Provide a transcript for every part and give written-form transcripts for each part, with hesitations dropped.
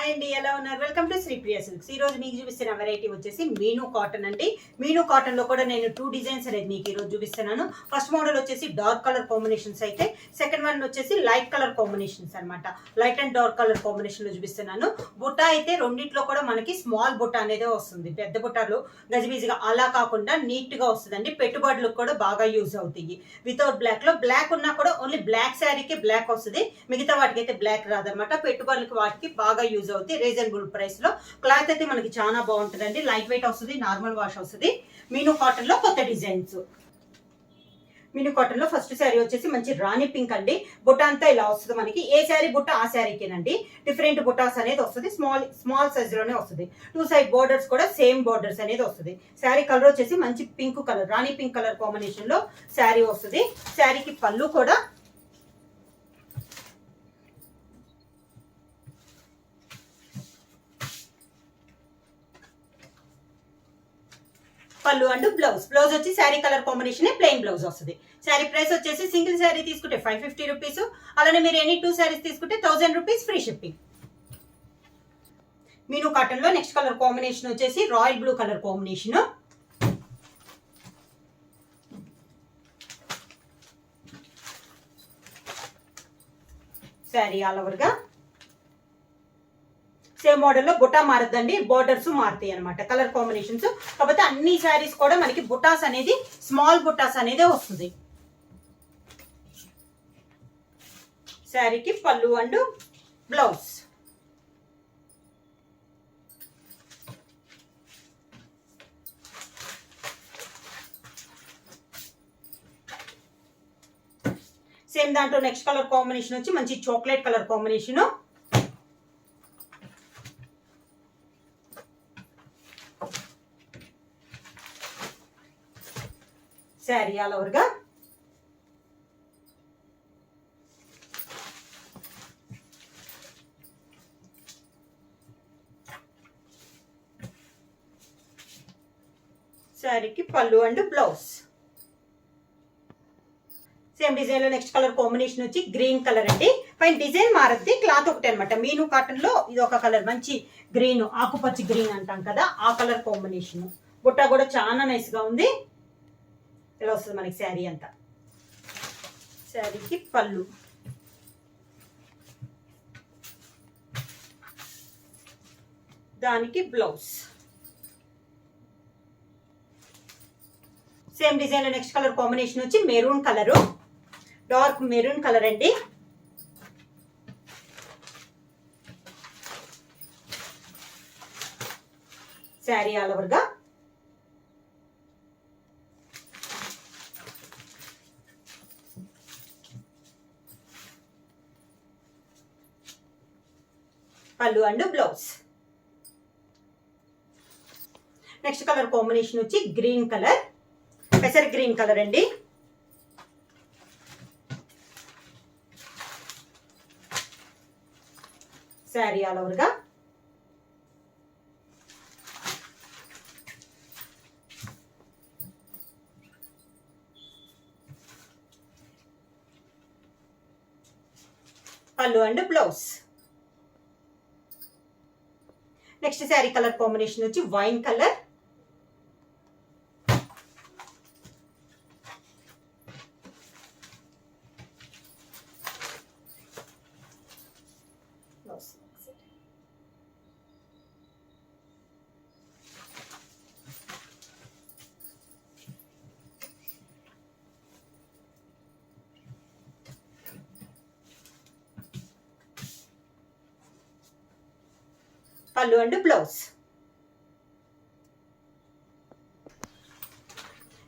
Hi అండి, ఎలా ఉన్నారు? Welcome to Sripriya silks. ఈ రోజు మీకు చూపిస్తున్న వెరైటీ వచ్చేసి మీను కాటన్ అండి. మీను కాటన్ లో కూడా నేను 2 డిజైన్స్ అనేది మీకు ఈ రోజు చూపిస్తున్నాను. ఫస్ట్ మోడల్ వచ్చేసి డార్క్ కలర్ కాంబినేషన్స్ అయితే, సెకండ్ వన్ వచ్చేసి లైట్ కలర్ కాంబినేషన్స్ అన్నమాట. Light and dark colour combination లో చూపిస్తున్నాను. బుట్ట అయితే రెండిట్లో కూడా మనకి స్మాల్ బుట్ట అనేది వస్తుంది. పెద్ద బుట్టలు గజిబిజిగా అలా కాకుండా నీట్ గా వస్తుందండి. పెట్టుబడులకు కూడా బాగా యూజ్ అవుతాయి. వితౌట్ బ్లాక్ లో బ్లాక్ ఉన్నా కూడా ఓన్లీ బ్లాక్ శారీకి బ్లాక్ వస్తుంది, మిగతా వాటికి అయితే బ్లాక్ రాదనమాట. పెట్టుబడులకు వాటికి బాగా యూజ్ అవుతాయి. రీజనబుల్ ప్రైస్ లో క్లాత్ అయితే మనకి చాలా బాగుంటుందండి. లైట్ వెయిట్ వస్తుంది, నార్మల్ వాష్ వస్తుంది. మీను కాటన్ లో కొత్త డిజైన్స్. మీను కాటన్ లో ఫస్ట్ శారీ వచ్చేసి మంచి రాణి పింక్ అండి. బుట్ట అంతా ఇలా వస్తుంది మనకి. ఏ శారీ బుట్ట ఆ శారీకేనండి. డిఫరెంట్ బుట్టాస్ అనేది వస్తుంది. స్మాల్ సైజ్ లోనే వస్తుంది. 2 సైడ్ బోర్డర్స్ కూడా సేమ్ బోర్డర్స్ అనేది వస్తుంది. శారీ కలర్ వచ్చేసి మంచి పింక్ కలర్, రాణి పింక్ కలర్ కాంబినేషన్ లో శారీ వస్తుంది. శారీకి పళ్ళు కూడా పళ్ళు అండ్ బ్లౌజ్ వచ్చి sari colour combination plain blouse వస్తుంది. శారీ ప్రైస్ వచ్చేసి సింగిల్ శారీ తీసుకుంటే 550 రూపీస్, అలానే మీరు ఎనీ 2 శారీస్ తీసుకుంటే 1000 రూపీస్ ఫ్రీ షిప్పింగ్. మీను కాటన్ లో నెక్స్ట్ కలర్ కాంబినేషన్ వచ్చేసి royal blue colour combination. Sari all over గా సేమ్ మోడల్ లో బుట్టా మారద్దండి, బోర్డర్స్ మారుతాయి అనమాట. కలర్ కాంబినేషన్స్ కాకపోతే అన్ని శారీస్ కూడా మనకి బుట్టాస్ అనేది స్మాల్ బుట్టాస్ అనేది వస్తుంది. శారీకి పళ్ళు అండ్ బ్లౌజ్. సేమ్ దాంట్లో నెక్స్ట్ కలర్ కాంబినేషన్ వచ్చి మంచి chocolate colour combination. Sari all over గా శారీకి పళ్ళు అండ్ బ్లౌజ్. సేమ్ డిజైన్ లో నెక్స్ట్ కలర్ కాంబినేషన్ వచ్చి గ్రీన్ కలర్ అండి. పైన డిజైన్ మారద్ది, క్లాత్ ఒకటి అనమాట. మీను కాటన్ లో ఇది ఒక కలర్, మంచి గ్రీన్, ఆకుపచ్చ గ్రీన్ అంటాం కదా, ఆ కలర్ కాంబినేషన్. బుట్ట కూడా చాలా నైస్ గా ఉంది. ఇలా వస్తుంది మనకి శారీ అంతా. శారీకి పళ్ళు, దానికి బ్లౌజ్. సేమ్ డిజైన్ లో నెక్స్ట్ కలర్ కాంబినేషన్ వచ్చి maroon colour, dark maroon colour అండి. శారీ ఆల్ ఓవర్ గా పళ్ళు and blouse. Next colour combination వచ్చి గ్రీన్ కలర్, పెసర్ గ్రీన్ కలర్ అండి. శారీ ఆల్ ఓవర్ గా పళ్ళు and blouse. Next sari colour combination వచ్చి వైన్ కలర్, పళ్ళు and blouse.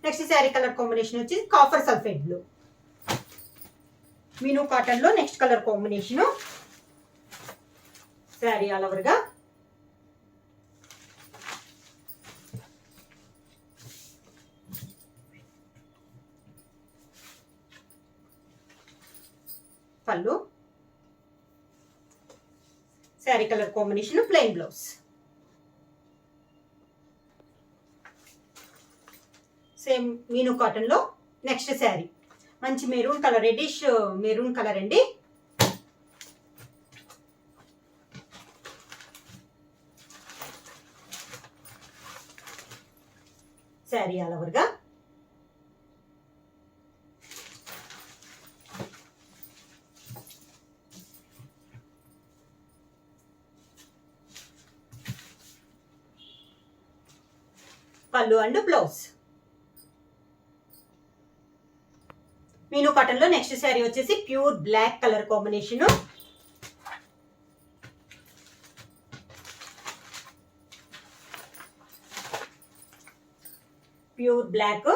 Next sari colour combination వచ్చి కాపర్ సల్ఫేట్ బ్లూ. మీను కాటన్ లో next colour combination. Sari all over గా పళ్ళు, sari colour combination plain blouse. Same మీను కాటన్ లో నెక్స్ట్ శారీ మంచి maroon colour, reddish maroon colour అండి. శారీ ఆల్ ఓవర్గా. పళ్ళు అండ్ బ్లౌజ్. మీను కాటన్ లో నెక్స్ట్ శారీ వచ్చేసి pure black colour combination. Pure black,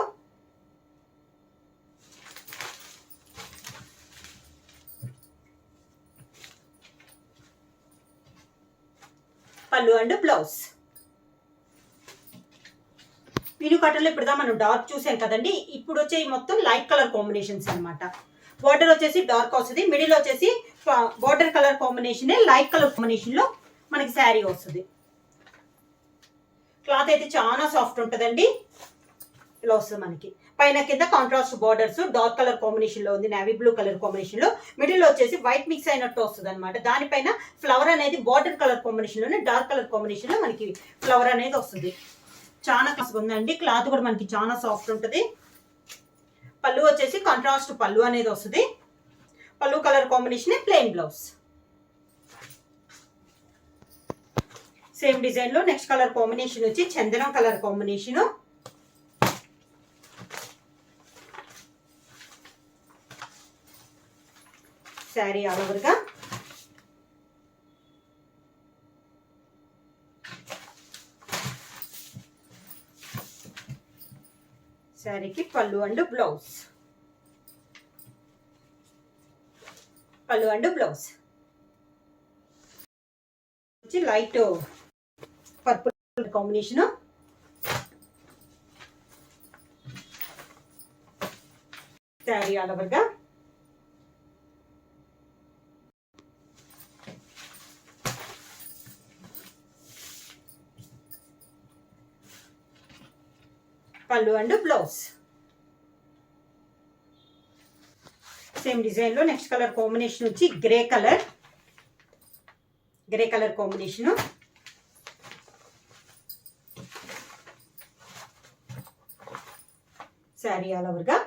పళ్ళు అండ్ బ్లౌజ్. మీను కాటన్ లో ఇప్పుడు మనం డార్క్ చూసాం కదండి, ఇప్పుడు వచ్చే మొత్తం లైట్ కలర్ కాంబినేషన్స్ అనమాట. బార్డర్ వచ్చేసి డార్క్ వస్తుంది, మిడిల్ వచ్చేసి border colour combination, light colour combination లో మనకి శారీ వస్తుంది. క్లాత్ అయితే చాలా సాఫ్ట్ ఉంటుందండి. ఇలా వస్తుంది మనకి. పైన కింద contrast borders dark colour combination లో ఉంది, నేవీ బ్లూ కలర్ కాంబినేషన్ లో. మిడిల్ లో వచ్చేసి వైట్ మిక్స్ అయినట్టు వస్తుంది అనమాట. దానిపైన ఫ్లవర్ అనేది బార్డర్ కలర్ కాంబినేషన్ లోనే డార్క్ కలర్ కాంబినేషన్ లో మనకి ఫ్లవర్ అనేది వస్తుంది. చాలా కష్టంగా ఉందండి. క్లాత్ కూడా మనకి చాలా సాఫ్ట్ ఉంటుంది. పళ్ళు వచ్చేసి కాంట్రాస్ట్ పళ్ళు అనేది వస్తుంది. పళ్ళు colour combination plain blouse. Same design లో నెక్స్ట్ కలర్ కాంబినేషన్ వచ్చి చందనం కలర్ కాంబినేషన్. శారీ ఆల్ ఓవర్గా. శారీకి పళ్ళు అండ్ బ్లౌజ్. పళ్ళు అండ్ బ్లౌజ్ వచ్చి light purple combination. Sari all ఓవర్గా. పళ్ళు అండ్ బ్లౌజ్. సేమ్ డిజైన్ లో నెక్స్ట్ కలర్ కాంబినేషన్ వచ్చి grey colour combination. Sari all ఓవర్గా.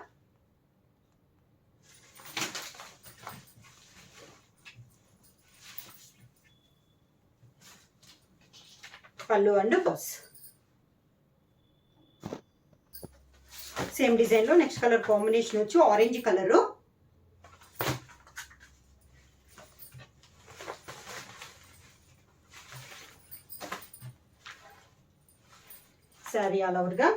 పళ్ళు అండ్ బ్లౌజ్. సేమ్ డిజైన్ లో నెక్స్ట్ కలర్ కాంబినేషన్ వచ్చి ఆరెంజ్ కలర్. శారీ ఆల్ ఓవర్గా.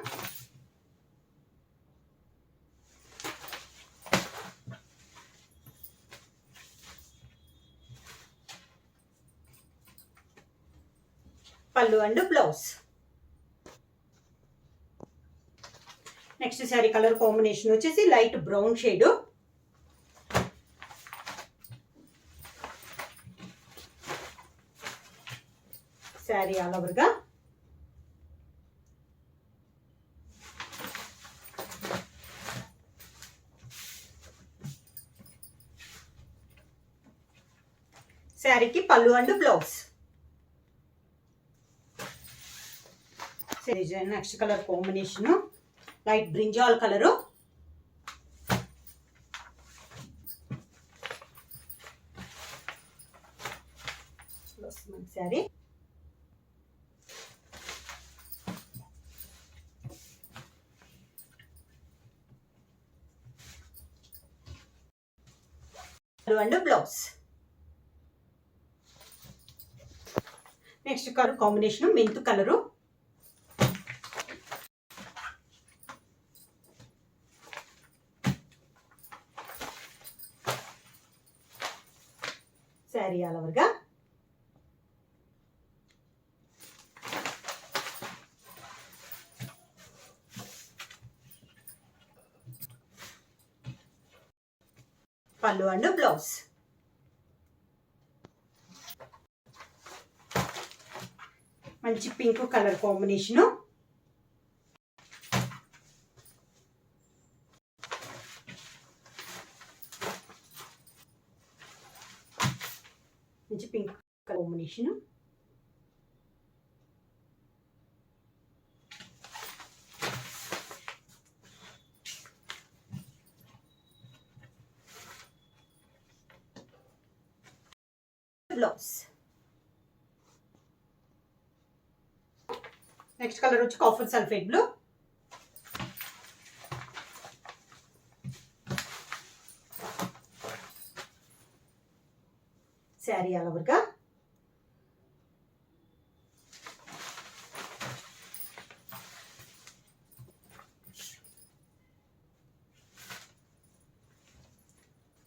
పళ్ళు and blouse. Next sari colour combination వచ్చేసి light brown shade. Sari all ఓవర్గా. శారీకి పళ్ళు and blouse. Next colour combination light brinjal colour. Sari and blouse. Next colour combination మెంతు colour. Sari all ఓవర్గా. పళ్ళు అండ్ బ్లౌజ్. మంచి పింక్ కలర్ కాంబినేషన్. మంచి pink combination. Blouse. Next colour వచ్చి copper sulphate blue. Sari all ఓవర్గా.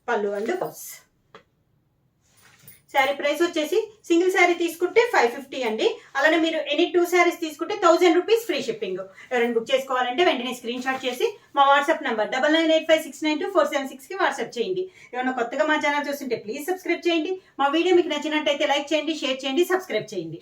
పళ్ళు అండ్ బ్లౌజ్. శారీ ప్రైస్ వచ్చేసి single sari తీసుకుంటే 550 అండి. అలానే మీరు ఎనీ 2 శారీస్ తీసుకుంటే 1000 రూపీస్ ఫ్రీ షిప్పింగ్. ఎవరైనా బుక్ చేసుకోవాలంటే వెంటనే స్క్రీన్ షాట్ చేసి మా వాట్సాప్ నెంబర్ 9985692476కి వాట్సాప్ చేయండి. ఏమైనా కొత్తగా మా ఛానల్ చూస్తుంటే ప్లీజ్ సబ్స్క్రైబ్ చేయండి. మా వీడియో మీకు నచ్చినట్టయితే లైక్ చేయండి, షేర్ చేయండి, సబ్స్క్రైబ్ చేయండి.